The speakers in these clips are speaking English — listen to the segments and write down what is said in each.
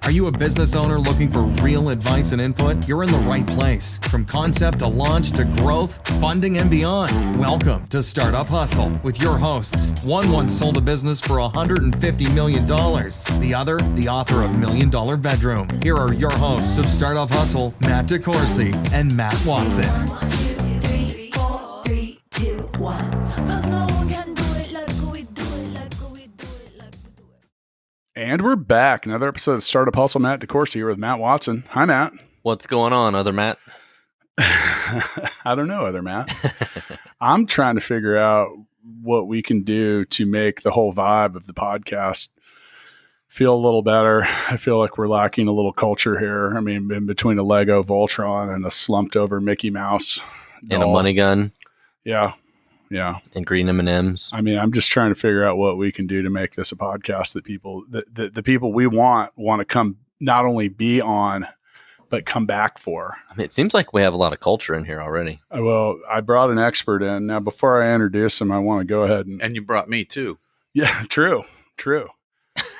Are you a business owner looking for real advice and input? You're in the right place. From concept to launch to growth, funding, and beyond. Welcome to Startup Hustle with your hosts. One once sold a business for $150 million. The other, the author of $1 Million Bedroom. Here are your hosts of Startup Hustle, Matt DeCoursey and Matt Watson. 1, 2, 3, 4, 3, 2, 1. 'Cause no one can do it like we do it, like we do it, like we do it. And we're back. Another episode of Startup Hustle. Matt DeCoursey here with Matt Watson. Hi, Matt. What's going on, other Matt? I don't know, other Matt. I'm trying to figure out what we can do to make the whole vibe of the podcast feel a little better. I feel like we're lacking a little culture here. I mean, in between a Lego Voltron and a slumped over Mickey Mouse And a money gun. Yeah. And green M&Ms. I mean, I'm just trying to figure out what we can do to make this a podcast that people, the people we want to come not only be on, but come back for. I mean, it seems like we have a lot of culture in here already. Well, I brought an expert in. Now, before I introduce him, I want to go ahead and you brought me too. Yeah, true.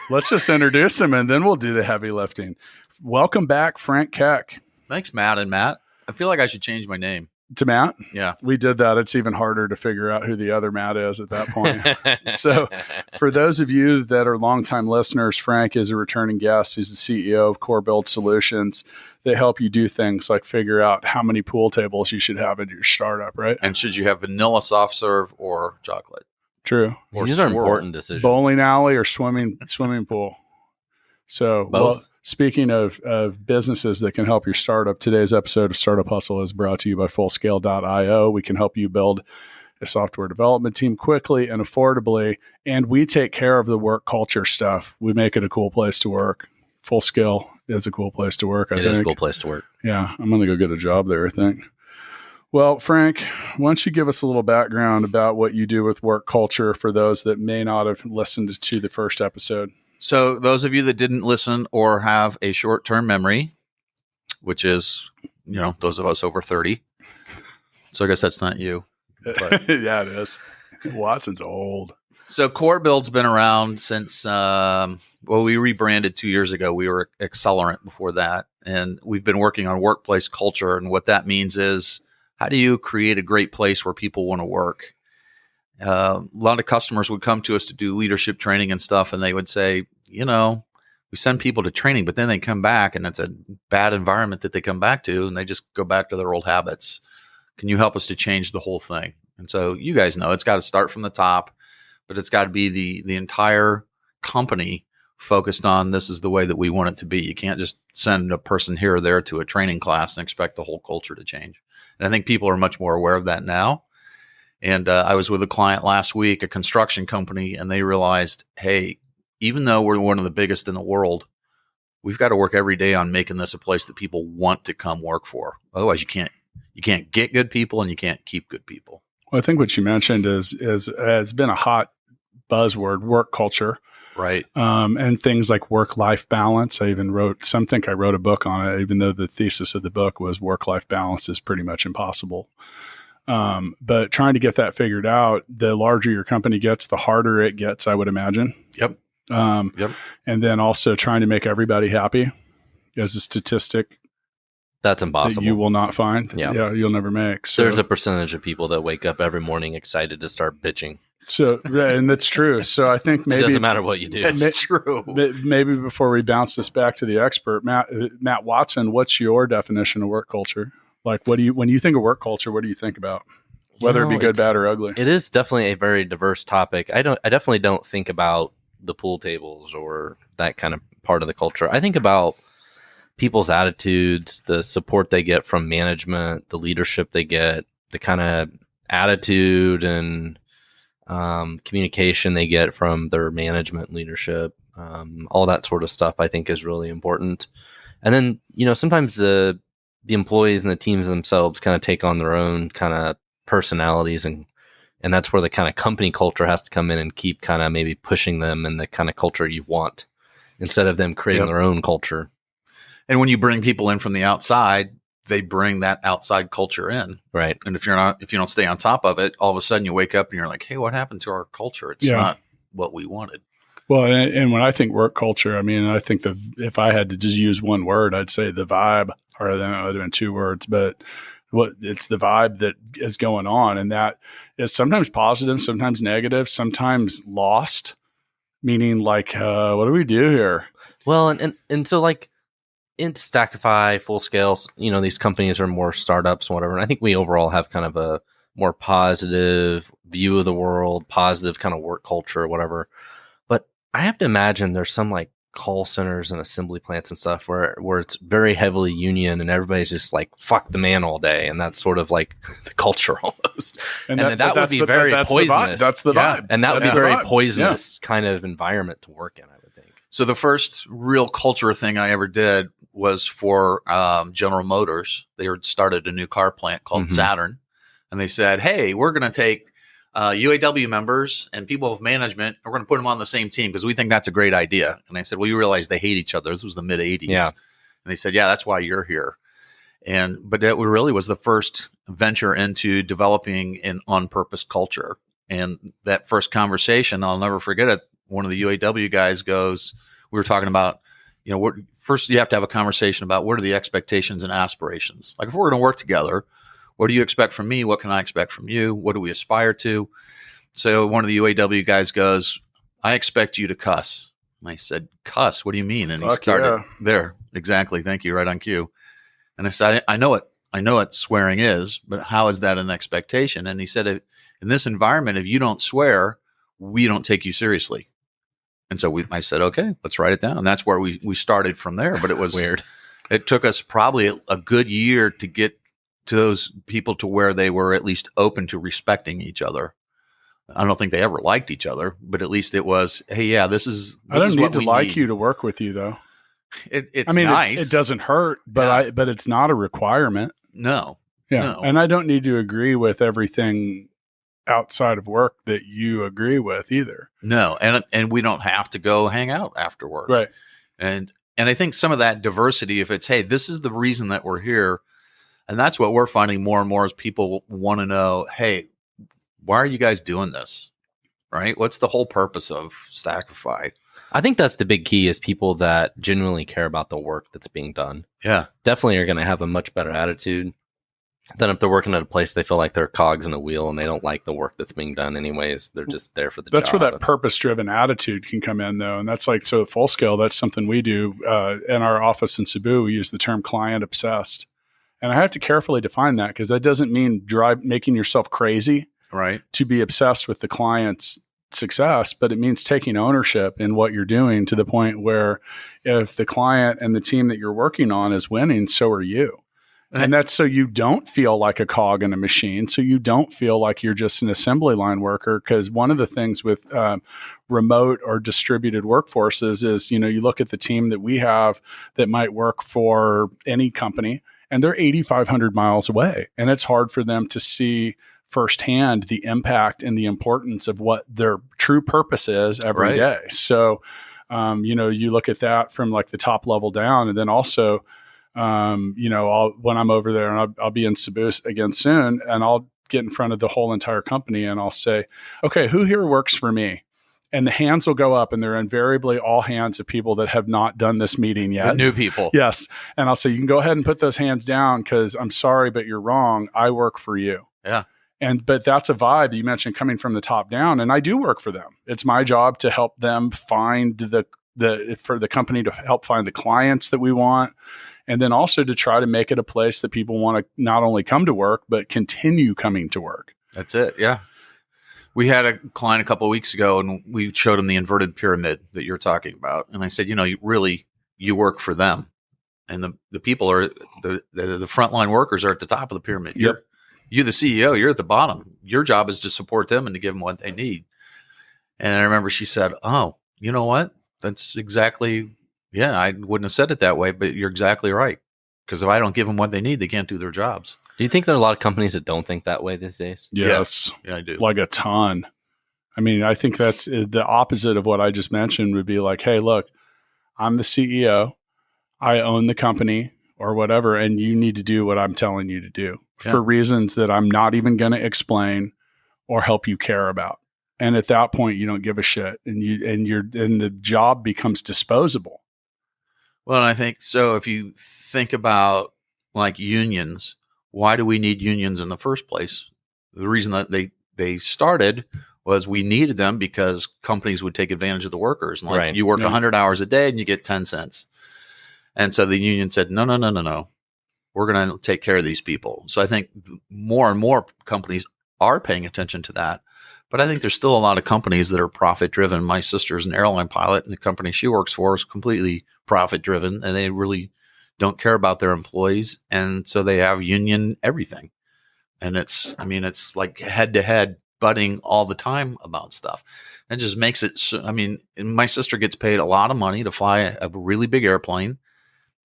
Let's just introduce him and then we'll do the heavy lifting. Welcome back, Frank Keck. Thanks, Matt and Matt. I feel like I should change my name. To Matt? Yeah. We did that. It's even harder to figure out who the other Matt is at that point. So for those of you that are longtime listeners, Frank is a returning guest. He's the CEO of Core Build Solutions. They help you do things like figure out how many pool tables you should have in your startup, right? And should you have vanilla soft serve or chocolate? True. Or These are swirl? important decisions. Bowling alley or swimming pool. So, Both. well, speaking of businesses that can help your startup, today's episode of Startup Hustle is brought to you by Fullscale.io. We can help you build a software development team quickly and affordably, and we take care of the work culture stuff. We make it a cool place to work. Fullscale is a cool place to work, I think. It is a cool place to work. Yeah, I'm going to go get a job there, I think. Well, Frank, why don't you give us a little background about what you do with work culture for those that may not have listened to the first episode? So those of you that didn't listen or have a short-term memory, which is, those of us over 30. So I guess that's not you. But. Yeah, it is. Watson's old. So Core Build's been around since, we rebranded 2 years ago. We were Accelerant before that. And we've been working on workplace culture. And what that means is, how do you create a great place where people want to work? A lot of customers would come to us to do leadership training and stuff, and they would say, we send people to training, but then they come back, and it's a bad environment that they come back to, and they just go back to their old habits. Can you help us to change the whole thing? And so you guys know it's got to start from the top, but it's got to be the entire company focused on this is the way that we want it to be. You can't just send a person here or there to a training class and expect the whole culture to change. And I think people are much more aware of that now. And I was with a client last week, a construction company, and they realized, hey, even though we're one of the biggest in the world, we've got to work every day on making this a place that people want to come work for. Otherwise, you can't get good people and you can't keep good people. Well, I think what you mentioned is has been a hot buzzword, work culture. Right. And things like work-life balance. I think I wrote a book on it, even though the thesis of the book was work-life balance is pretty much impossible. But trying to get that figured out, the larger your company gets, the harder it gets, I would imagine. Yep. And then also trying to make everybody happy is a statistic That's impossible. that you will not find. Yeah. You'll never make. So, There's a percentage of people that wake up every morning excited to start bitching. So, and that's true. So I think maybe It doesn't matter what you do. That's true. maybe before we bounce this back to the expert, Matt Watson, what's your definition of work culture? Like, when you think of work culture, what do you think about? Whether it be good, bad, or ugly? It is definitely a very diverse topic. I definitely don't think about the pool tables or that kind of part of the culture. I think about people's attitudes, the support they get from management, the leadership they get, the kind of attitude and communication they get from their management leadership. All that sort of stuff I think is really important. And then, sometimes the employees and the teams themselves kind of take on their own kind of personalities, and that's where the kind of company culture has to come in and keep kind of maybe pushing them in the kind of culture you want instead of them creating their own culture. And when you bring people in from the outside, they bring that outside culture in. Right. And if you don't stay on top of it, all of a sudden you wake up and you're like, hey, what happened to our culture? It's not what we wanted. Well, and when I think work culture, I mean, I think if I had to just use one word, I'd say the vibe, or then it would have been two words, but it's the vibe that is going on. And that is sometimes positive, sometimes negative, sometimes lost, meaning like, what do we do here? Well, and so like in Stackify, Full Scale, these companies are more startups and whatever. And I think we overall have kind of a more positive view of the world, positive kind of work culture or whatever. But I have to imagine there's some like call centers and assembly plants and stuff where it's very heavily union and everybody's just like, fuck the man all day. And that's sort of like the culture almost. And that would be very poisonous. That's the vibe. And that would be very poisonous kind of environment to work in, I would think. So the first real culture thing I ever did was for General Motors. They started a new car plant called Saturn. And they said, hey, we're going to take UAW members and people of management, and we're going to put them on the same team because we think that's a great idea. And I said, well, you realize they hate each other. This was the mid 80s. Yeah. And they said, yeah, that's why you're here. But that really was the first venture into developing an on-purpose culture. And that first conversation, I'll never forget it. One of the UAW guys goes, we were talking about, first you have to have a conversation about what are the expectations and aspirations. Like if we're going to work together, what do you expect from me? What can I expect from you? What do we aspire to? So one of the UAW guys goes, I expect you to cuss. And I said, cuss? What do you mean? And he started there. Exactly. Thank you. Right on cue. And I said, I know what swearing is, but how is that an expectation? And he said, in this environment, if you don't swear, we don't take you seriously. And so I said, okay, let's write it down. And that's where we started from there. But it was weird. It took us probably a good year to get to those people to where they were at least open to respecting each other. I don't think they ever liked each other, but at least it was, hey, yeah, this is I don't is need what to we like need. you to work with you, though. It's I mean, nice. it doesn't hurt, but but it's not a requirement. No. Yeah. No. And I don't need to agree with everything outside of work that you agree with either. No. And we don't have to go hang out after work. Right. And I think some of that diversity, if it's, hey, this is the reason that we're here. And that's what we're finding more and more is people want to know, hey, why are you guys doing this? Right? What's the whole purpose of Stackify? I think that's the big key is people that genuinely care about the work that's being done. Yeah. Definitely are going to have a much better attitude than if they're working at a place they feel like they're cogs in a wheel and they don't like the work that's being done anyways. They're just there for the job. That's where that purpose-driven attitude can come in, though. And that's like, so at Full Scale, that's something we do in our office in Cebu. We use the term client obsessed. And I have to carefully define that because that doesn't mean making yourself crazy Right. to be obsessed with the client's success, but it means taking ownership in what you're doing to the point where if the client and the team that you're working on is winning, so are you. And that's so you don't feel like a cog in a machine. So you don't feel like you're just an assembly line worker. Because one of the things with remote or distributed workforces is, you look at the team that we have that might work for any company and they're 8,500 miles away. And it's hard for them to see firsthand the impact and the importance of what their true purpose is every day. So, you look at that from like the top level down. And then also, when I'm over there and I'll be in Cebu again soon and I'll get in front of the whole entire company and I'll say, okay, who here works for me? And the hands will go up and they're invariably all hands of people that have not done this meeting yet. The new people. Yes. And I'll say, you can go ahead and put those hands down because I'm sorry, but you're wrong. I work for you. Yeah. But that's a vibe you mentioned coming from the top down. And I do work for them. It's my job to help them find for the company to help find the clients that we want. And then also to try to make it a place that people want to not only come to work, but continue coming to work. That's it. Yeah. We had a client a couple of weeks ago and we showed them the inverted pyramid that you're talking about. And I said, you work for them. And the people are the frontline workers are at the top of the pyramid. Yep. You're the CEO, you're at the bottom. Your job is to support them and to give them what they need. And I remember she said, oh, you know what? That's exactly, I wouldn't have said it that way, but you're exactly right. Because if I don't give them what they need, they can't do their jobs. Do you think there are a lot of companies that don't think that way these days? Yes. Yeah, I do. Like a ton. I mean, I think that's the opposite of what I just mentioned would be like, hey, look, I'm the CEO. I own the company or whatever, and you need to do what I'm telling you to do for reasons that I'm not even going to explain or help you care about. And at that point, you don't give a shit, and the job becomes disposable. Well, and I think so. If you think about like unions, why do we need unions in the first place? The reason that they started was we needed them because companies would take advantage of the workers. And like Right. you work Yeah. 100 hours a day and you get 10 cents. And so the union said, no. We're going to take care of these people. So I think more and more companies are paying attention to that. But I think there's still a lot of companies that are profit driven. My sister's an airline pilot, and the company she works for is completely profit driven, and they really don't care about their employees. And so they have union everything. And it's like head to head butting all the time about stuff. It just makes it so, my sister gets paid a lot of money to fly a really big airplane,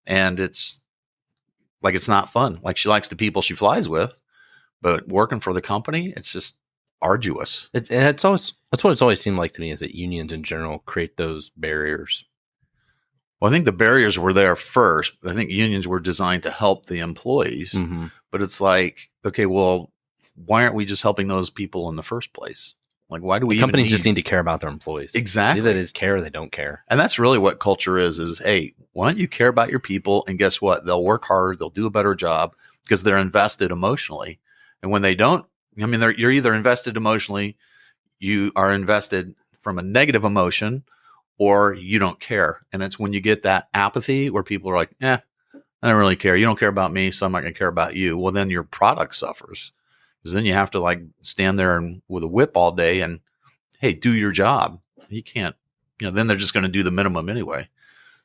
and it's not fun. Like, she likes the people she flies with, but working for the company, it's just arduous. That's what it's always seemed like to me, is that unions in general create those barriers. Well, I think the barriers were there first. I think unions were designed to help the employees, Mm-hmm. but it's like, okay, well, why aren't we just helping those people in the first place? Like, why do we Companies even just need to care about their employees. Exactly. Either they just care or they don't care. And that's really what culture is, hey, why don't you care about your people? And guess what? They'll work harder. They'll do a better job because they're invested emotionally. And when they don't, you're either invested emotionally, you are invested from a negative emotion, or you don't care. And it's when you get that apathy where people are like, I don't really care. You don't care about me, so I'm not going to care about you. Well, then your product suffers, because then you have to like stand there and with a whip all day and, hey, do your job. You can't, then they're just going to do the minimum anyway.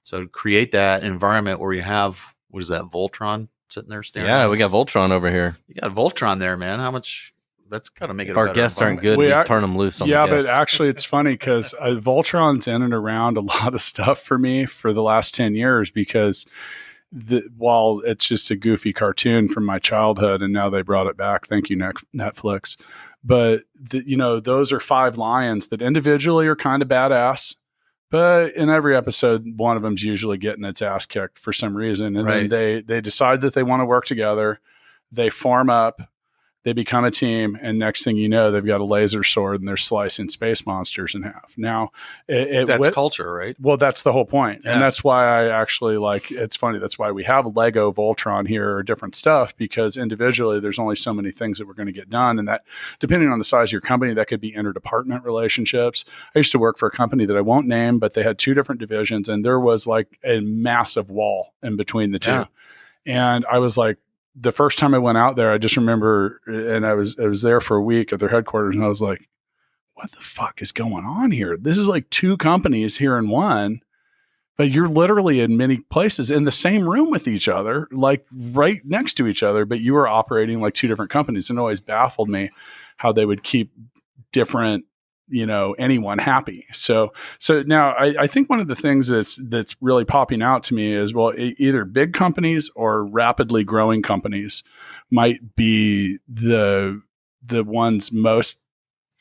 So create that environment where you have, what is that, Voltron sitting there staring at Yeah, us? we got Voltron over here. You got Voltron there, man. How much? That's got to make it If a our better guests aren't environment. good, We we turn them loose on the Yeah, guests. but actually, it's funny because Voltron's in and around a lot of stuff for me for the last 10 years because while it's just a goofy cartoon from my childhood, and now they brought it back. Thank you, Netflix. But those are 5 lions that individually are kind of badass. But in every episode, one of them's usually getting its ass kicked for some reason. And Right. then they decide that they want to work together. They form up. They become a team, and next thing you know, they've got a laser sword and they're slicing space monsters in half. Now, That's culture, right? well, that's the whole point. Yeah. And that's why I actually it's funny. That's why we have Lego Voltron here or different stuff, because individually there's only so many things that we're going to get done. And that, depending on the size of your company, that could be interdepartment relationships. I used to work for a company that I won't name, but they had 2 different divisions, and there was like a massive wall in between the 2. Yeah. And I was like, the first time I went out there, I just remember, and I was there for a week at their headquarters, and I was like, what the fuck is going on here? This is like 2 companies here in one, but you're literally in many places in the same room with each other, like right next to each other, but you are operating like 2 different companies. And it always baffled me how they would keep different, anyone happy. So now I think one of the things that's really popping out to me is, well, either big companies or rapidly growing companies might be the ones most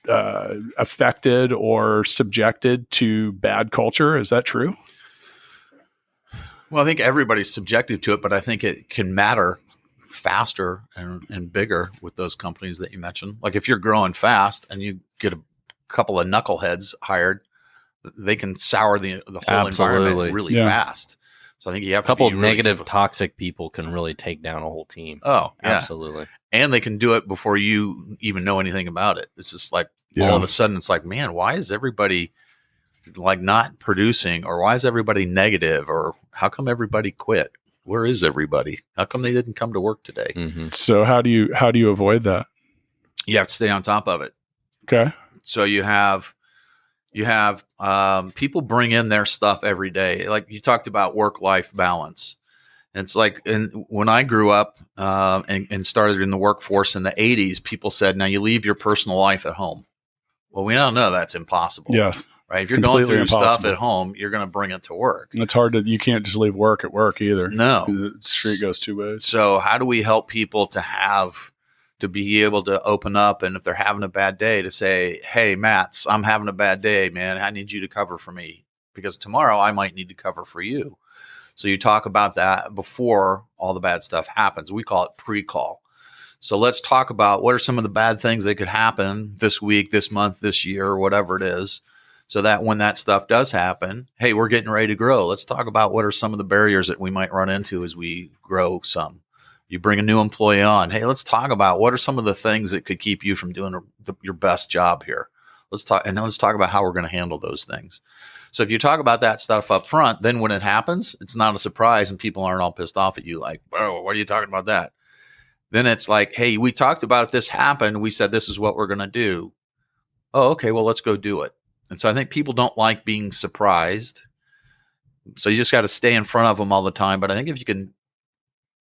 affected or subjected to bad culture. Is that true? Well, I think everybody's subjective to it, but I think it can matter faster and bigger with those companies that you mentioned. Like if you're growing fast and you get a couple of knuckleheads hired, they can sour the whole Absolutely. environment really Yeah. fast. So I think you have A couple to of be really negative, careful. toxic people can really take down a whole team. Oh, yeah. Absolutely. And they can do it before you even know anything about it. It's just like Yeah. all of a sudden it's like, man, why is everybody like not producing, or why is everybody negative, or how come everybody quit? Where is everybody? How come they didn't come to work today? Mm-hmm. So how do you avoid that? You have to stay on top of it. Okay. So you have people bring in their stuff every day. Like you talked about work-life balance. It's like, when I grew up and started in the workforce in the 80s, people said, now you leave your personal life at home. Well, we all know that's impossible. Yes. Right. If you're going Completely through stuff impossible. at home, you're going to bring it to work. And it's hard you can't just leave work at work either. No. The street goes 2 ways. So how do we help people to be able to open up, and if they're having a bad day, to say, hey, Matt, I'm having a bad day, man. I need you to cover for me because tomorrow I might need to cover for you. So you talk about that before all the bad stuff happens. We call it pre-call. So let's talk about what are some of the bad things that could happen this week, this month, this year, or whatever it is. So that when that stuff does happen, hey, we're getting ready to grow. Let's talk about what are some of the barriers that we might run into as we grow some. You bring a new employee on. Hey, let's talk about what are some of the things that could keep you from doing your best job here. Let's talk about how we're going to handle those things. So if you talk about that stuff up front, then when it happens, it's not a surprise and people aren't all pissed off at you like, oh, what are you talking about that? Then it's like, hey, we talked about if this happened. We said this is what we're going to do. Oh, okay, well, let's go do it. And so I think people don't like being surprised. So you just got to stay in front of them all the time. But I think if you can,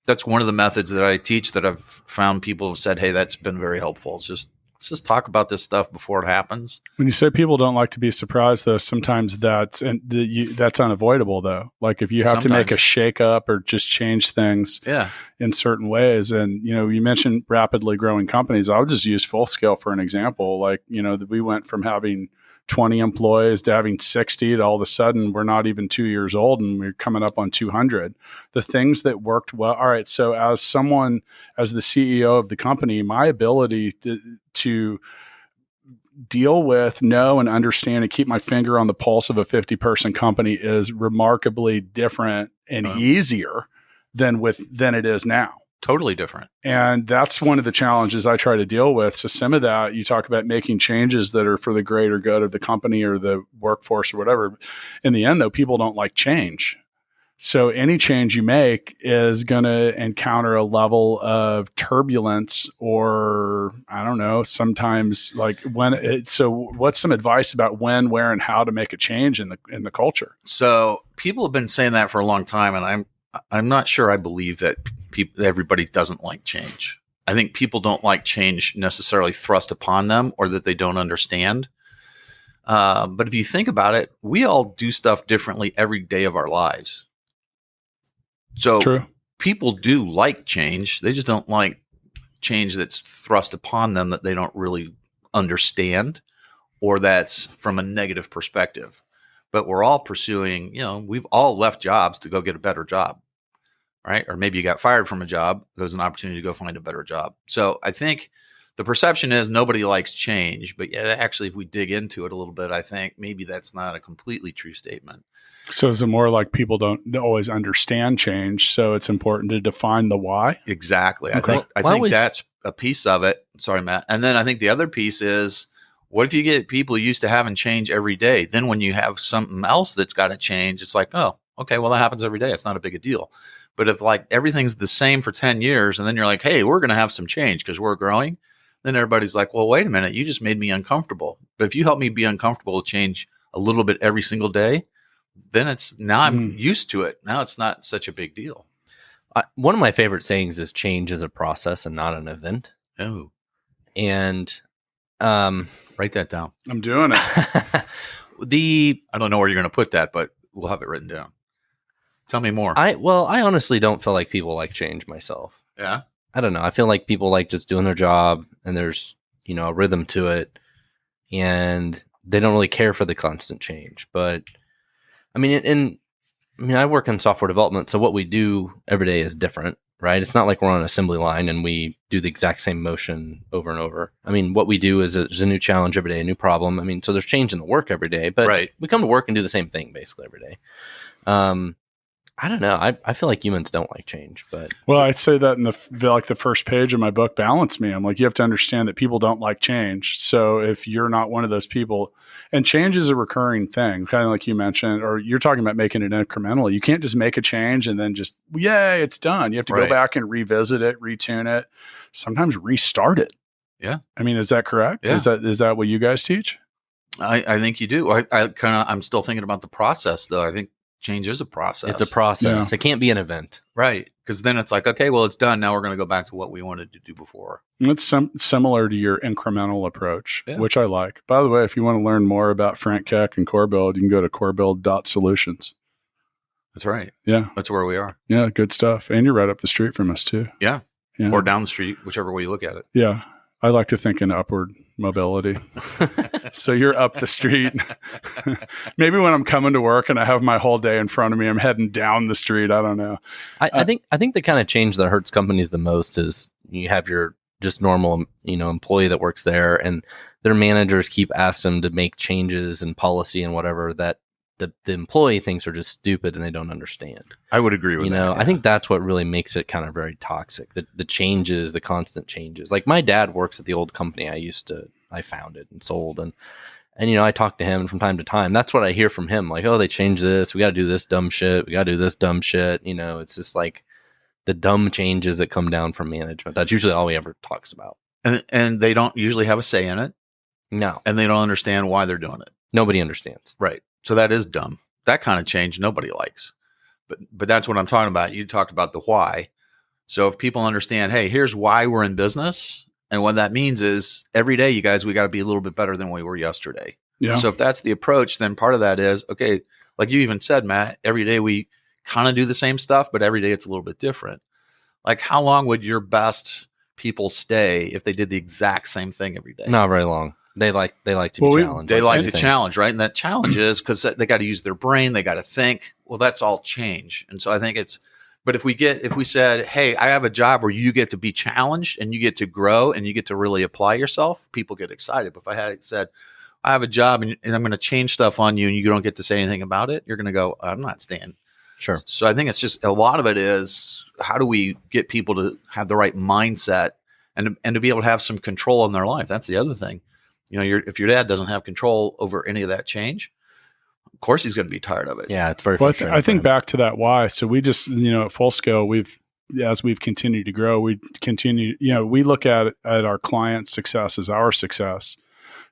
that's one of the methods that I teach that I've found people have said, hey, that's been very helpful. Let's just talk about this stuff before it happens. When you say people don't like to be surprised, though, sometimes that's unavoidable, though. Like if you have to make a shake up or just change things in certain ways. And, you mentioned rapidly growing companies. I'll just use Full Scale for an example. Like, we went from having 20 employees to having 60 to all of a sudden we're not even 2 years old and we're coming up on 200. The things that worked well. All right. So as the CEO of the company, my ability to deal with, know, and understand and keep my finger on the pulse of a 50-person company is remarkably different and easier than it is now. Totally different. And that's one of the challenges I try to deal with. So some of that, you talk about making changes that are for the greater good of the company or the workforce or whatever. In the end, though, people don't like change. So any change you make is going to encounter a level of turbulence or, I don't know, sometimes like so what's some advice about when, where, and how to make a change in the culture? So people have been saying that for a long time, and I'm not sure I believe that everybody doesn't like change. I think people don't like change necessarily thrust upon them or that they don't understand. But if you think about it, we all do stuff differently every day of our lives. So True. People do like change. They just don't like change that's thrust upon them that they don't really understand or that's from a negative perspective. But we're all pursuing, we've all left jobs to go get a better job. Right? Or maybe you got fired from a job. There's an opportunity to go find a better job. So I think the perception is nobody likes change, but yet actually, if we dig into it a little bit, I think maybe that's not a completely true statement. So is it more like people don't always understand change? So it's important to define the why? Exactly. Okay. I think that's a piece of it. Sorry, Matt. And then I think the other piece is, what if you get people used to having change every day? Then when you have something else that's got to change, it's like, oh, okay, well, that happens every day. It's not a big a deal. But if like everything's the same for 10 years and then you're like, hey, we're going to have some change because we're growing, then everybody's like, well, wait a minute, you just made me uncomfortable. But if you help me be uncomfortable to change a little bit every single day, then I'm used to it. Now it's not such a big deal. One of my favorite sayings is change is a process and not an event. Oh. And write that down. I'm doing it. I don't know where you're going to put that, but we'll have it written down. Tell me more. I honestly don't feel like people like change myself. Yeah. I don't know. I feel like people like just doing their job and there's, a rhythm to it and they don't really care for the constant change. But I mean, I work in software development. So what we do every day is different, right? It's not like we're on an assembly line and we do the exact same motion over and over. I mean, what we do is there's a new challenge every day, a new problem. I mean, so there's change in the work every day, but we come to work and do the same thing basically every day. I don't know. I feel like humans don't like change, but I say that in the first page of my book, Balance Me. I'm like, you have to understand that people don't like change. So if you're not one of those people, and change is a recurring thing, kind of like you mentioned, or you're talking about making it incrementally. You can't just make a change and then just, yay, it's done. You have to go back and revisit it, retune it, sometimes restart it. Yeah. I mean, is that correct? Yeah. Is that what you guys teach? I think you do. I'm still thinking about the process though. I think change is a process. It's a process. Yeah. It can't be an event. Right. Because then it's like, okay, well, it's done. Now we're going to go back to what we wanted to do before. It's similar to your incremental approach, which I like. By the way, if you want to learn more about Frank Keck and CoreBuild, you can go to corebuild.solutions. That's right. Yeah. That's where we are. Yeah. Good stuff. And you're right up the street from us too. Yeah. Or down the street, whichever way you look at it. Yeah. I like to think in upward mobility. So you're up the street. Maybe when I'm coming to work and I have my whole day in front of me, I'm heading down the street. I don't know. I think the kind of change that hurts companies the most is you have your just normal, employee that works there, and their managers keep asking them to make changes in policy and whatever that the employee thinks are just stupid and they don't understand. I would agree with that. I think that's what really makes it kind of very toxic. The changes, the constant changes. Like my dad works at the old company I founded and sold, and I talk to him from time to time. That's what I hear from him. Like, oh, they changed this. We got to do this dumb shit. We got to do this dumb shit. It's just like the dumb changes that come down from management. That's usually all he ever talks about. And they don't usually have a say in it. No. And they don't understand why they're doing it. Nobody understands. Right. So that is dumb. That kind of change nobody likes. But that's what I'm talking about. You talked about the why. So if people understand, hey, here's why we're in business. And what that means is every day, you guys, we got to be a little bit better than we were yesterday. Yeah. So if that's the approach, then part of that is, okay, like you even said, Matt, every day we kind of do the same stuff, but every day it's a little bit different. Like how long would your best people stay if they did the exact same thing every day? Not very long. They like to be challenged. They like to the challenge, right? And that challenge is because they got to use their brain. They got to think. Well, that's all change. And so I think but if we said, hey, I have a job where you get to be challenged and you get to grow and you get to really apply yourself, people get excited. But if I had said, I have a job and I'm going to change stuff on you and you don't get to say anything about it, you're going to go, I'm not staying. Sure. So I think it's just a lot of it is how do we get people to have the right mindset and to be able to have some control in their life? That's the other thing. If your dad doesn't have control over any of that change, of course he's going to be tired of it. Yeah, it's very frustrating. I think back to that why. So we just, at Full Scale, as we've continued to grow, we look at our clients' success as our success.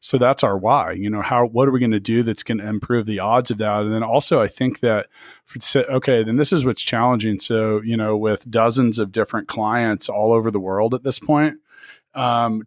So that's our why. What are we going to do that's going to improve the odds of that? And then also, I think that, then this is what's challenging. So, with dozens of different clients all over the world at this point,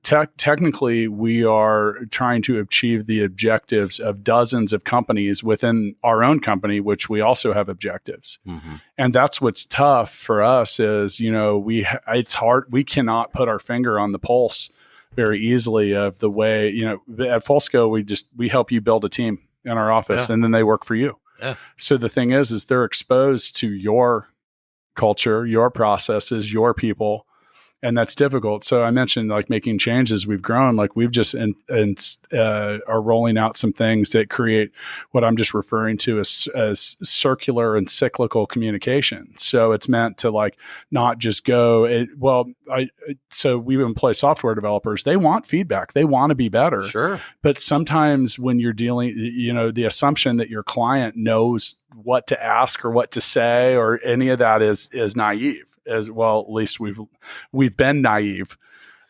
technically we are trying to achieve the objectives of dozens of companies within our own company, which we also have objectives. Mm-hmm. And that's what's tough for us is, it's hard. We cannot put our finger on the pulse very easily of the way, at Full Scale, we help you build a team in our office and then they work for you. Yeah. So the thing is they're exposed to your culture, your processes, your people. And that's difficult. So I mentioned like making changes. We've grown, like we've just are rolling out some things that create what I'm just referring to as circular and cyclical communication. So it's meant to like not just go. So we employ software developers. They want feedback. They want to be better. Sure. But sometimes when you're dealing, the assumption that your client knows what to ask or what to say or any of that is naive. As well, at least we've been naive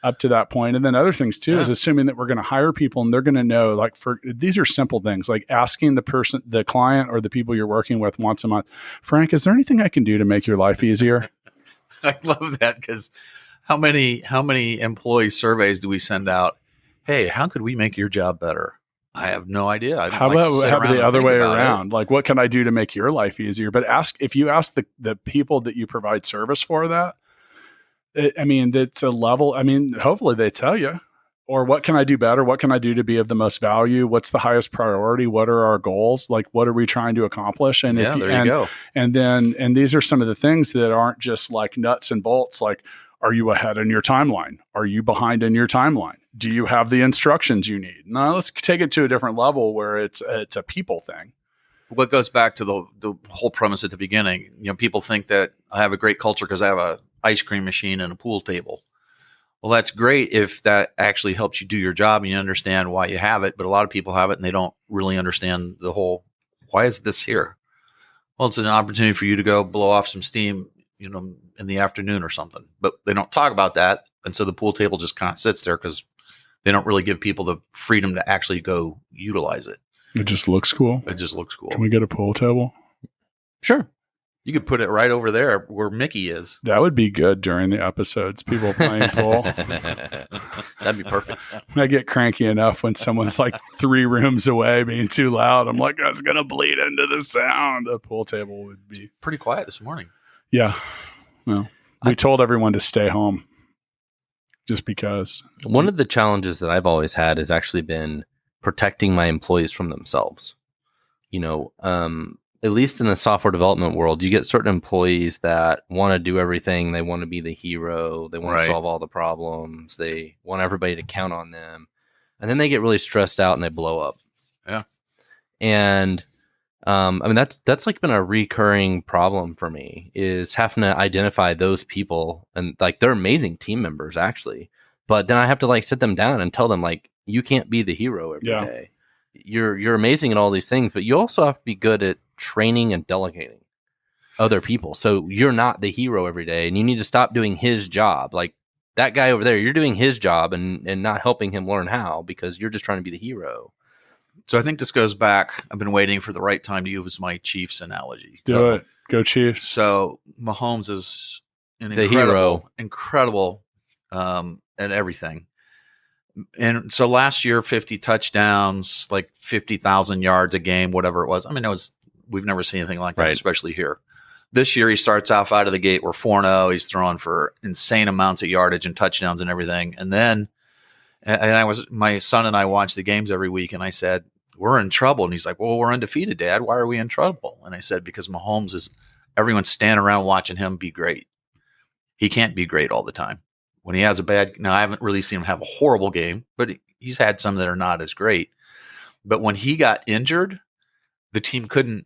up to that point. And then other things too is assuming that we're going to hire people and they're going to know, like these are simple things like asking the client or the people you're working with once a month, Frank, is there anything I can do to make your life easier? I love that because how many employee surveys do we send out? Hey, how could we make your job better? I have no idea. How about the other way around? Like, what can I do to make your life easier? But if you ask the people that you provide service for that, it's a level. Hopefully they tell you, or what can I do better? What can I do to be of the most value? What's the highest priority? What are our goals? Like, what are we trying to accomplish? And there you go. And these are some of the things that aren't just like nuts and bolts. Like, are you ahead in your timeline? Are you behind in your timeline? Do you have the instructions you need? Now let's take it to a different level where it's a people thing. What goes back to the whole premise at the beginning, people think that I have a great culture because I have a ice cream machine and a pool table. Well, that's great if that actually helps you do your job and you understand why you have it. But a lot of people have it and they don't really understand the whole, why is this here? Well, it's an opportunity for you to go blow off some steam, in the afternoon or something, but they don't talk about that. And so the pool table just kind of sits there because they don't really give people the freedom to actually go utilize it. It just looks cool. Can we get a pool table? Sure. You could put it right over there where Mickey is. That would be good during the episodes. People playing pool. That'd be perfect. I get cranky enough when someone's like 3 rooms away being too loud. I'm like, that's going to bleed into the sound. A pool table would be pretty quiet this morning. Yeah. Well, we told everyone to stay home just because. One of the challenges that I've always had has actually been protecting my employees from themselves. at least in the software development world, you get certain employees that want to do everything. They want to be the hero. They want Right. to solve all the problems. They want everybody to count on them. And then they get really stressed out and they blow up. Yeah. And I mean, that's like been a recurring problem for me, is having to identify those people, and like they're amazing team members actually, but then I have to like sit them down and tell them like, you can't be the hero every day. You're amazing at all these things, but you also have to be good at training and delegating other people. So you're not the hero every day, and you need to stop doing his job. Like that guy over there, you're doing his job and not helping him learn how, because you're just trying to be the hero. So I think this goes back. I've been waiting for the right time to use my Chiefs analogy. Do it. Go Chiefs. So Mahomes is an The hero. incredible at everything. And so last year, 50 touchdowns, like 50,000 yards a game, whatever it was. I mean, we've never seen anything like that, Right. especially here. This year, he starts off out of the gate. We're 4-0. He's throwing for insane amounts of yardage and touchdowns and everything. And then, my son and I watch the games every week, and I said, we're in trouble. And he's like, well, we're undefeated, Dad. Why are we in trouble? And I said, because Mahomes everyone's standing around watching him be great. He can't be great all the time. When he has now I haven't really seen him have a horrible game, but he's had some that are not as great. But when he got injured, the team couldn't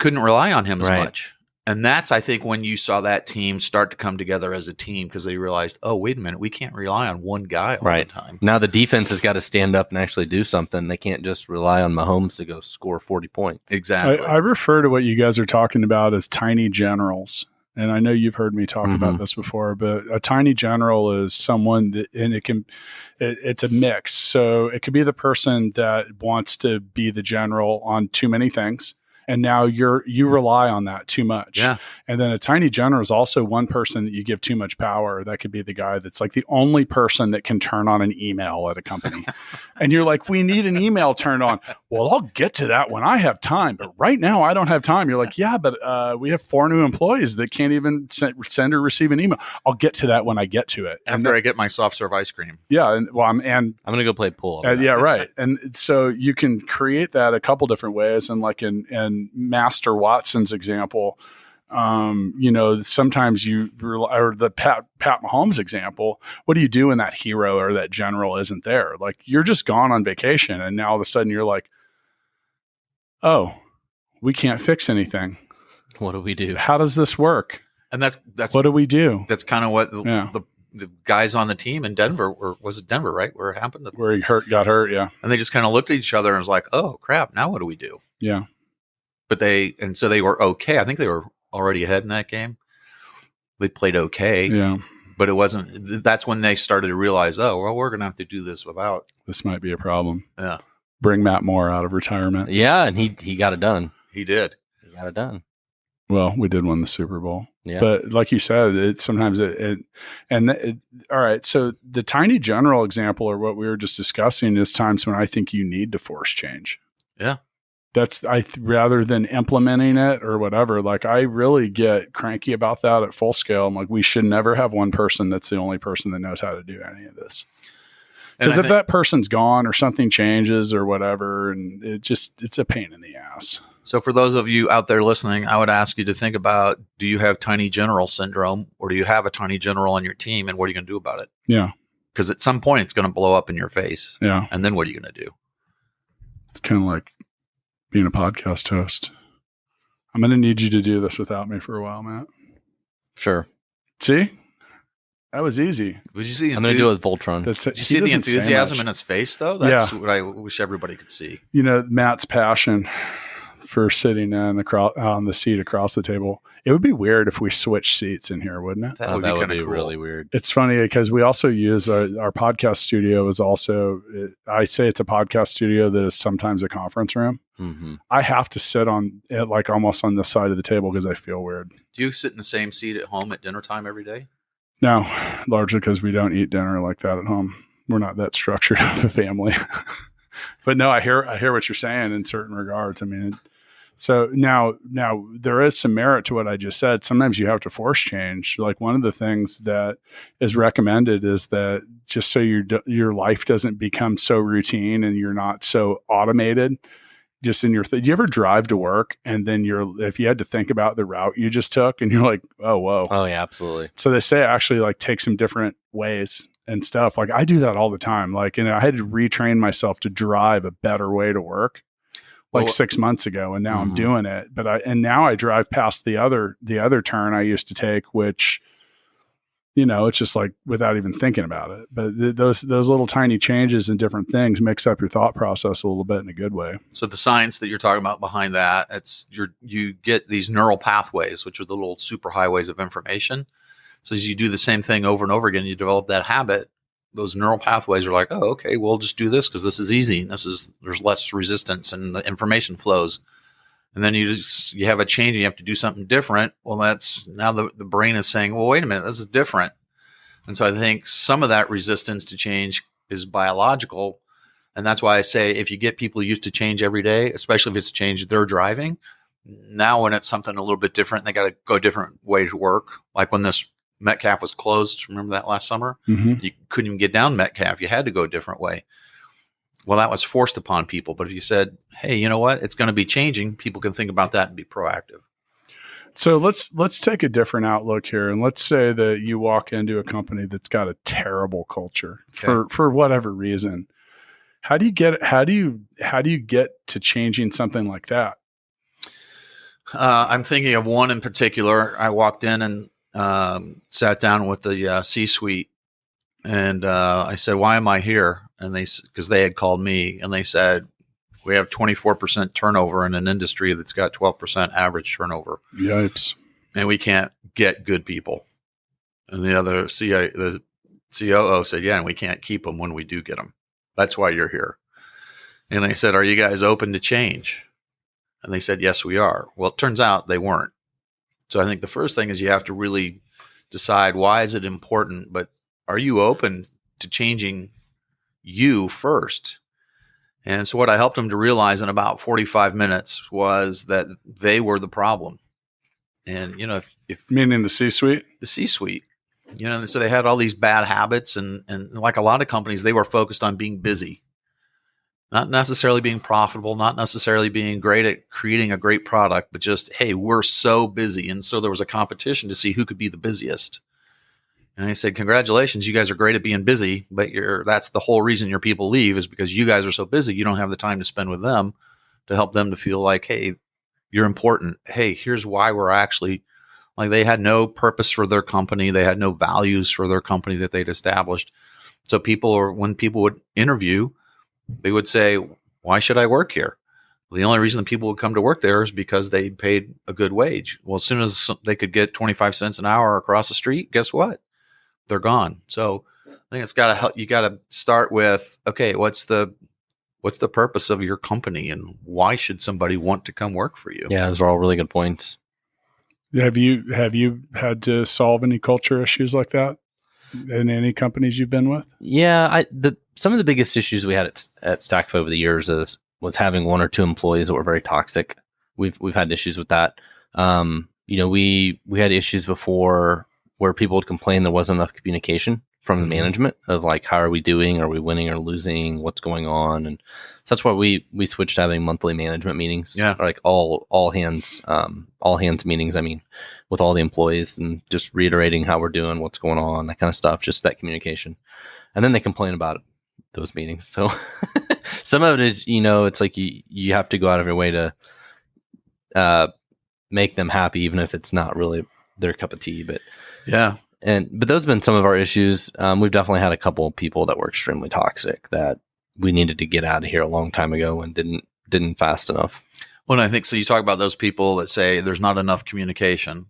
rely on him as Right. much. And that's, I think, when you saw that team start to come together as a team, because they realized, oh, wait a minute, we can't rely on one guy all Right. the time. Now the defense has got to stand up and actually do something. They can't just rely on Mahomes to go score 40 points. Exactly. I refer to what you guys are talking about as tiny generals. And I know you've heard me talk about this before, but a tiny general is someone that, and it's a mix. So it could be the person that wants to be the general on too many things, and now you rely on that too much. Yeah. And then a tiny general is also one person that you give too much power. That could be the guy that's like the only person that can turn on an email at a company. And you're like, we need an email turned on. Well, I'll get to that when I have time, but right now I don't have time. You're like, yeah, but we have 4 new employees that can't even send or receive an email. I'll get to that when I get to it. After I get my soft serve ice cream. Yeah. And well, I'm going to go play pool. yeah, right. And so you can create that a couple different ways. And like in Master Watson's example, sometimes or the Pat Mahomes example, what do you do when that hero or that general isn't there? Like, you're just gone on vacation, and now all of a sudden you're like, oh, we can't fix anything. What do we do? How does this work? And that's What do we do? that's kind of what Yeah. the guys on the team in Denver, or was it Denver, right? Where it happened. Where he got hurt. Yeah. And they just kind of looked at each other and was like, oh, crap, now what do we do? Yeah. But they were okay. I think they were already ahead in that game. They played okay, Yeah. but it wasn't. That's when they started to realize, oh, well, we're going to have to do this without. This might be a problem. Yeah, Bring Matt Moore out of retirement. Yeah, and he got it done. he did. He got it done. Well, we did win the Super Bowl. Yeah. But like you said, all right. So the tiny general example, or what we were just discussing, is times when I think you need to force change. Yeah. That's rather than implementing it or whatever. Like, I really get cranky about that at full scale. I'm like, we should never have one person that's the only person that knows how to do any of this. And Because I if think- that person's gone or something changes or whatever, and it's a pain in the ass. So for those of you out there listening, I would ask you to think about, do you have tiny general syndrome, or do you have a tiny general on your team, and what are you going to do about it? Yeah. Because at some point it's going to blow up in your face. Yeah. And then what are you going to do? It's kind of like being a podcast host. I'm going to need you to do this without me for a while, Matt. Sure. See? That was easy. Would you see? I'm going to do it with Voltron. That's Did you see the enthusiasm in his face, though? That's what I wish everybody could see. Matt's passion for sitting on the seat across the table. It would be weird if we switched seats in here, wouldn't it? That Oh, would that be would kind be of cool. really weird. It's funny because we also use our podcast studio is also, I say it's a podcast studio that is sometimes a conference room. Mm-hmm. I have to sit on it like almost on the side of the table because I feel weird. Do you sit in the same seat at home at dinner time every day? No, largely because we don't eat dinner like that at home. We're not that structured of a family. But no, I hear what you're saying in certain regards. I mean, so now there is some merit to what I just said. Sometimes you have to force change. Like, one of the things that is recommended is that just so your life doesn't become so routine and you're not so automated, just in your, do you ever drive to work and then if you had to think about the route you just took and you're like, oh, whoa. Oh yeah, absolutely. So they say actually like take some different ways and stuff. Like I do that all the time. Like, I had to retrain myself to drive a better way to work like 6 months ago. And now I'm doing it, and now I drive past the other turn I used to take, which, it's just like without even thinking about it. But those little tiny changes and different things mix up your thought process a little bit in a good way. So the science that you're talking about behind that, you get these neural pathways, which are the little superhighways of information. So as you do the same thing over and over again, you develop that habit. Those neural pathways are like, oh, okay, we'll just do this because this is easy. There's less resistance and the information flows. And then you have a change and you have to do something different. Well, that's now the brain is saying, well, wait a minute, this is different. And so I think some of that resistance to change is biological. And that's why I say if you get people used to change every day, especially if it's change they're driving, now when it's something a little bit different, they got to go a different way to work. Like when this Metcalf was closed, remember that last summer? You couldn't even get down Metcalf. You had to go a different way. Well, that was forced upon people. But if you said, hey, you know what? It's going to be changing, people can think about that and be proactive. So let's take a different outlook here. And let's say that you walk into a company that's got a terrible culture for whatever reason. How do you get to changing something like that? I'm thinking of one in particular. I walked in and sat down with the C-suite, and I said, "Why am I here?" And because they had called me, and they said, "We have 24% turnover in an industry that's got 12% average turnover. Yipes! And we can't get good people." And the COO said, "Yeah, and we can't keep them when we do get them. That's why you're here." And I said, "Are you guys open to change?" And they said, "Yes, we are." Well, it turns out they weren't. So I think the first thing is you have to really decide, why is it important, but are you open to changing you first? And so what I helped them to realize in about 45 minutes was that they were the problem. And, if meaning the C-suite, so they had all these bad habits and like a lot of companies, they were focused on being busy. Not necessarily being profitable, not necessarily being great at creating a great product, but just, hey, we're so busy. And so there was a competition to see who could be the busiest. And I said, congratulations, you guys are great at being busy, but that's the whole reason your people leave is because you guys are so busy. You don't have the time to spend with them to help them to feel like, hey, you're important. Hey, here's why we're actually like, they had no purpose for their company. They had no values for their company that they'd established. So when people would interview, they would say, why should I work here? Well, the only reason people would come to work there is because they paid a good wage. Well, as soon as they could get 25 cents an hour across the street, guess what? They're gone. So I think it's got to help. You got to start with, okay, what's the purpose of your company and why should somebody want to come work for you? Yeah, those are all really good points. Have you had to solve any culture issues like that in any companies you've been with? Yeah, some of the biggest issues we had at Stackify over the years was having one or two employees that were very toxic. We've had issues with that. We had issues before where people would complain there wasn't enough communication from the management of like, how are we doing? Are we winning or losing? What's going on? And so that's why we switched to having monthly management meetings. Yeah. Like all hands meetings, with all the employees and just reiterating how we're doing, what's going on, that kind of stuff, just that communication. And then they complain about those meetings. So some of it is, it's like you have to go out of your way to make them happy, even if it's not really their cup of tea. But yeah. But those have been some of our issues. We've definitely had a couple of people that were extremely toxic that we needed to get out of here a long time ago and didn't fast enough. Well, and I think so. You talk about those people that say there's not enough communication.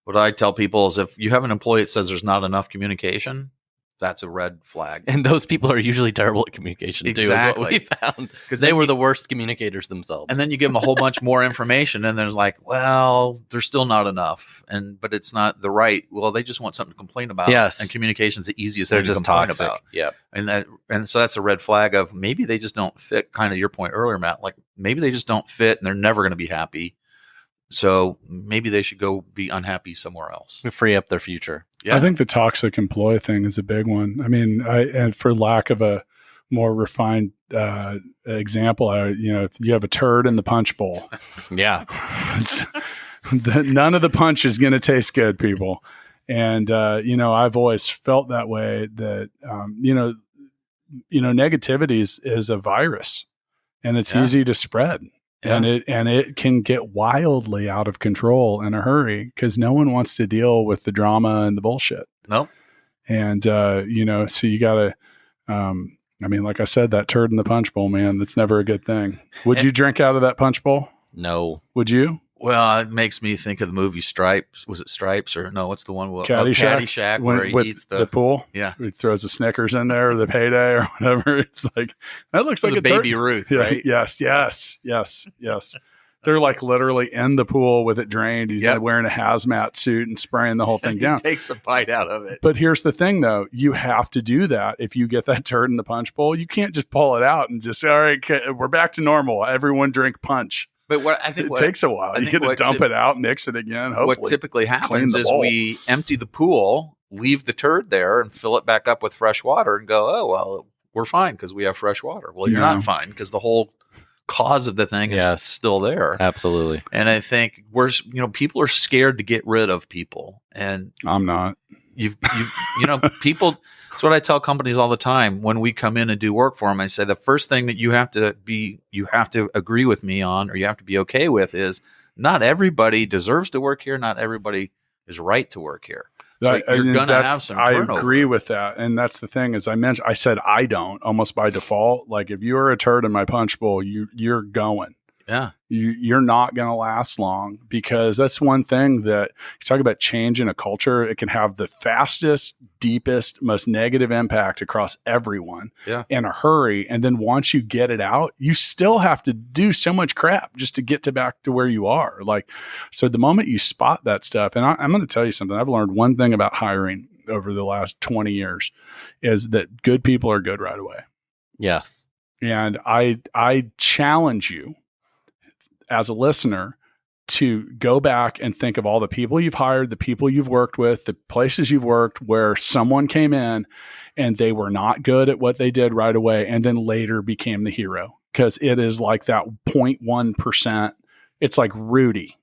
What I tell people is if you have an employee that says there's not enough communication, that's a red flag. And those people are usually terrible at communication too, is what we found. Because they were the worst communicators themselves. And then you give them a whole bunch more information and they're like, well, there's still not enough. But it's not the right. Well, they just want something to complain about. Yes. And communication's the easiest they're thing to just complain toxic. about. Yeah. And so that's a red flag of maybe they just don't fit, kind of your point earlier, Matt. Like maybe they just don't fit and they're never going to be happy. So maybe they should go be unhappy somewhere else. Free up their future. Yeah. I think the toxic employee thing is a big one. And for lack of a more refined example. If you have a turd in the punch bowl, Yeah. none of the punch is going to taste good, people. And I've always felt that way. That negativity is a virus, and it's easy to spread. Yeah. And it can get wildly out of control in a hurry because no one wants to deal with the drama and the bullshit. Nope. And, so you got to, like I said, that turd in the punch bowl, man, that's never a good thing. Would you drink out of that punch bowl? No. Would you? Well, it makes me think of the movie Stripes. Was it Stripes or no? What's the one? Caddyshack, where he eats the pool. Yeah. He throws the Snickers in there or the Payday or whatever. It's like, that looks like a Baby turd. Ruth, Yeah, right? Yes. They're like literally in the pool with it drained. He's like wearing a hazmat suit and spraying the whole thing down. He takes a bite out of it. But here's the thing, though. You have to do that if you get that turd in the punch bowl. You can't just pull it out and just say, all right, we're back to normal. Everyone drink punch. But it takes a while. You got to dump it out, mix it again. Hopefully, what typically happens is we empty the pool, leave the turd there, and fill it back up with fresh water and go, oh, well, we're fine because we have fresh water. Well, you're not fine because the whole cause of the thing is still there. Absolutely. And I think people are scared to get rid of people. And I'm not. People, it's what I tell companies all the time when we come in and do work for them. I say the first thing that you have to agree with me on, or you have to be okay with, is not everybody deserves to work here. Not everybody is right to work here. So you're going to have some turnover. I agree with that. And that's the thing, as I said, I don't almost by default. Like if you are a turd in my punch bowl, you're going. Yeah. You're not going to last long, because that's one thing that you talk about change in a culture. It can have the fastest, deepest, most negative impact across everyone in a hurry. And then once you get it out, you still have to do so much crap just to get back to where you are. Like, so the moment you spot that stuff, and I'm going to tell you something, I've learned one thing about hiring over the last 20 years is that good people are good right away. Yes. And I challenge you as a listener to go back and think of all the people you've hired, the people you've worked with, the places you've worked where someone came in and they were not good at what they did right away and then later became the hero. Because it is like that 0.1%. It's like Rudy.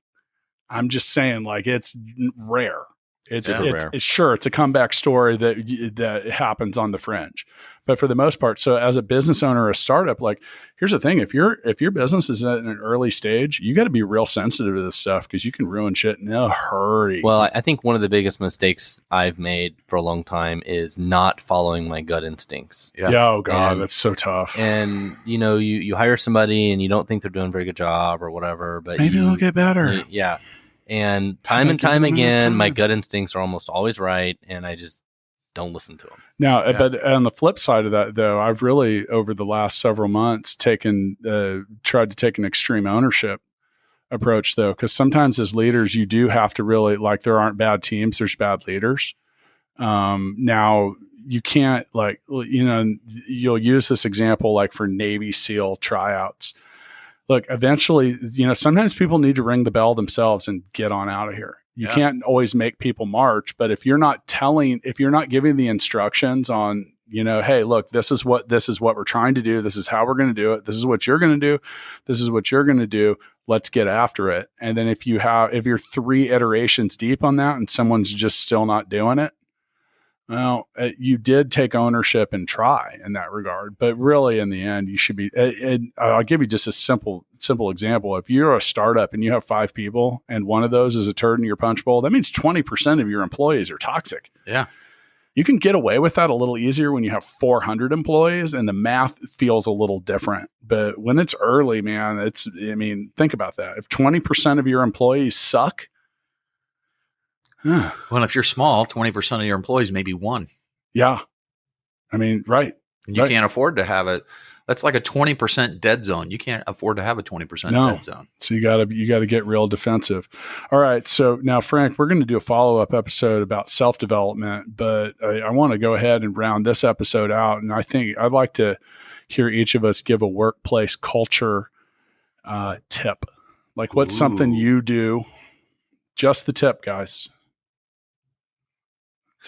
I'm just saying, like, it's rare. It's rare. It's a comeback story that happens on the fringe, but for the most part. So as a business owner, a startup, like, here's the thing: if your business is at an early stage, you got to be real sensitive to this stuff because you can ruin shit in a hurry. Well, I think one of the biggest mistakes I've made for a long time is not following my gut instincts. Yeah. Oh God, that's so tough. And you hire somebody and you don't think they're doing a very good job or whatever, but maybe they'll get better. Yeah. And time again, my gut instincts are almost always right, and I just don't listen to them. Now, but on the flip side of that, though, I've really, over the last several months, tried to take an extreme ownership approach, though, because sometimes as leaders, you do have to really, like, there aren't bad teams, there's bad leaders. Now, you can't, like, you'll use this example, like, for Navy SEAL tryouts. Look, eventually, sometimes people need to ring the bell themselves and get on out of here. You can't always make people march, but if you're not giving the instructions on, hey, look, this is what we're trying to do. This is how we're going to do it. This is what you're going to do. This is what you're going to do. Let's get after it. And then if you're 3 iterations deep on that and someone's just still not doing it, well, you did take ownership and try in that regard, but really in the end, you should be, I'll give you just a simple example. If you're a startup and you have 5 people and one of those is a turd in your punch bowl, that means 20% of your employees are toxic. Yeah. You can get away with that a little easier when you have 400 employees and the math feels a little different. But when it's early, man, think about that. If 20% of your employees suck, well, if you're small, 20% of your employees may be 1. Yeah. Right. And you can't afford to have it. That's like a 20% dead zone. You can't afford to have a 20% dead zone. So you gotta get real defensive. All right. So now, Frank, we're going to do a follow-up episode about self-development, but I want to go ahead and round this episode out. And I think I'd like to hear each of us give a workplace culture tip. Like, what's something you do? Just the tip, guys.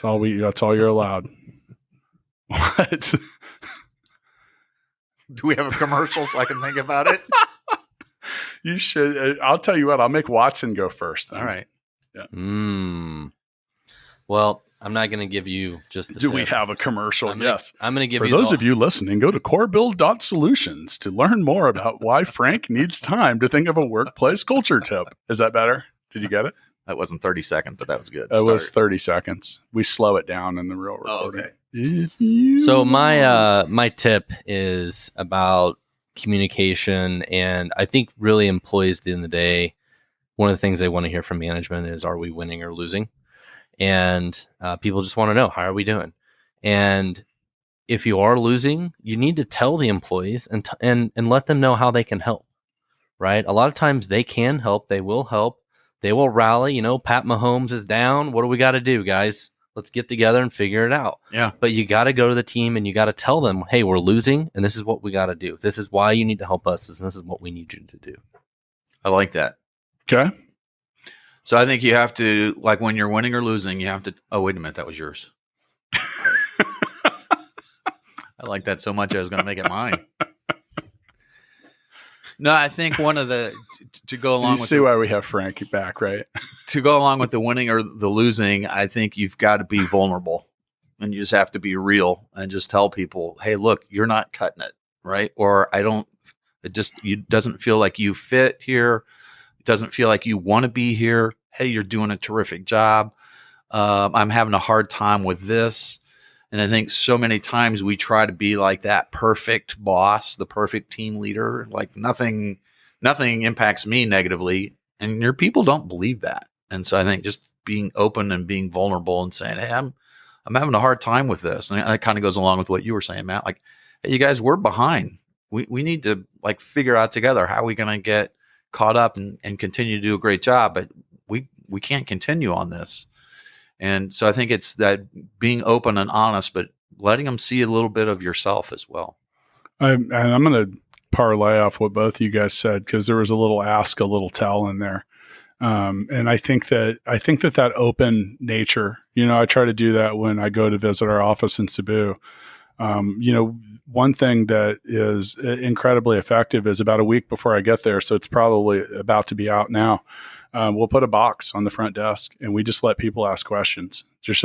That's all you're allowed. What? Do we have a commercial so I can think about it? You should. I'll tell you what. I'll make Watson go first. Then. All right. Well, I'm not going to give you just the Do tip. we have a commercial? Yes. I'm going to give For you those of you listening, go to corebuild.solutions to learn more about why Frank needs time to think of a workplace culture tip. Is that better? Did you get it? That wasn't 30 seconds, but that was good. It was 30 seconds. We slow it down in the real recording. okay. If you So my tip is about communication, and I think really employees at the end of the day, one of the things they want to hear from management is, are we winning or losing? And people just want to know, how are we doing? And if you are losing, you need to tell the employees and let them know how they can help, right? A lot of times they can help. They will help. They will rally. Pat Mahomes is down. What do we got to do, guys? Let's get together and figure it out. Yeah. But you got to go to the team and you got to tell them, hey, we're losing, and this is what we got to do. This is why you need to help us, and this is what we need you to do. I like that. Okay. So I think you have to, like when you're winning or losing, you have to, oh, wait a minute. That was yours. I like that so much I was going to make it mine. No, I think one of the, to go along You with see why we have Frank back, right? to go along with the winning or the losing, I think you've got to be vulnerable, and you just have to be real and just tell people, hey, look, you're not cutting it, right? Or it doesn't feel like you fit here. It doesn't feel like you want to be here. Hey, you're doing a terrific job. I'm having a hard time with this. And I think so many times we try to be like that perfect boss, the perfect team leader, like nothing impacts me negatively. And your people don't believe that. And so I think just being open and being vulnerable and saying, hey, I'm having a hard time with this. And that kind of goes along with what you were saying, Matt. Like, hey, you guys, we're behind. We need to like figure out together how we're going to get caught up and continue to do a great job. But we can't continue on this. And so I think it's that being open and honest, but letting them see a little bit of yourself as well. I'm going to parlay off what both of you guys said, because there was a little ask, a little tell in there. And I think that open nature, I try to do that when I go to visit our office in Cebu. One thing that is incredibly effective is about a week before I get there. So it's probably about to be out now. We'll put a box on the front desk and we just let people ask questions. Just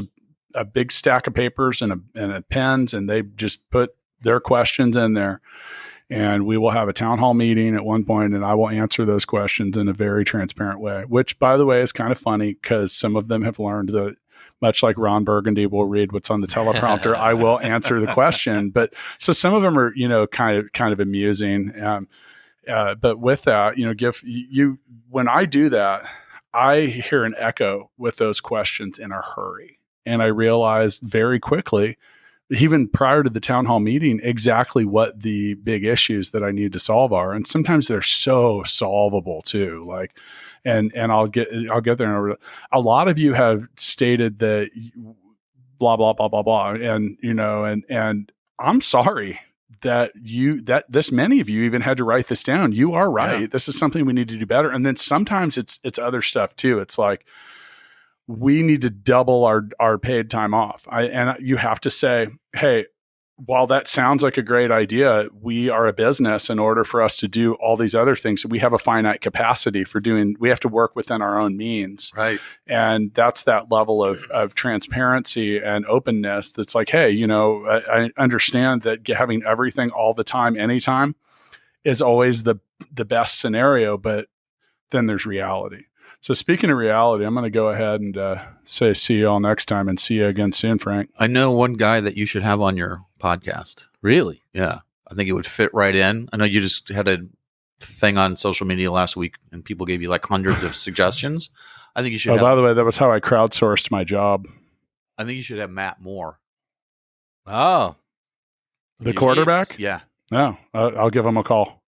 a big stack of papers and a pens, and they just put their questions in there. And we will have a town hall meeting at one point, and I will answer those questions in a very transparent way, which, by the way, is kind of funny because some of them have learned that, much like Ron Burgundy will read what's on the teleprompter, I will answer the question. But so some of them are, kind of amusing. But with that, when I do that, I hear an echo with those questions in a hurry. And I realized very quickly, even prior to the town hall meeting, exactly what the big issues that I need to solve are. And sometimes they're so solvable too. Like, and I'll get there. And a lot of you have stated that blah, blah, blah, blah, blah. And, and I'm sorry that this many of you even had to write this down. You are right. Yeah. This is something we need to do better. And then sometimes it's other stuff too. It's like, we need to double our paid time off. And you have to say, hey, while that sounds like a great idea, we are a business. In order for us to do all these other things, we have a finite capacity for doing, we have to work within our own means. Right. And that's that level of transparency and openness. That's like, hey, I understand that having everything all the time, anytime is always the best scenario, but then there's reality. So speaking of reality, I'm going to go ahead and say see you all next time, and see you again soon, Frank. I know one guy that you should have on your podcast. Really? Yeah. I think it would fit right in. I know you just had a thing on social media last week and people gave you like hundreds of suggestions. I think you should by the way, that was how I crowdsourced my job. I think you should have Matt Moore. Oh. The quarterback? Yeah. No, I'll give him a call.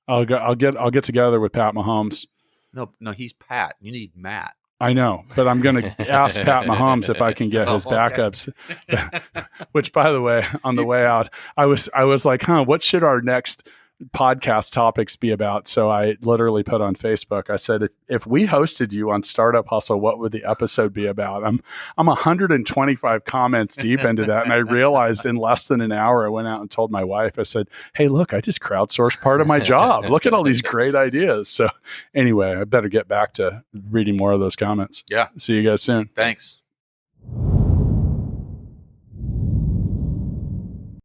I'll get together with Pat Mahomes. No, he's Pat. You need Matt. I know, but I'm going to ask Pat Mahomes if I can get his backups. Which, by the way, on the way out, I was like, what should our next podcast topics be about? So I literally put on Facebook, I said, if we hosted you on Startup Hustle, what would the episode be about? I'm 125 comments deep into that. And I realized in less than an hour, I went out and told my wife, I said, hey, look, I just crowdsourced part of my job. Look at all these great ideas. So anyway, I better get back to reading more of those comments. Yeah. See you guys soon. Thanks.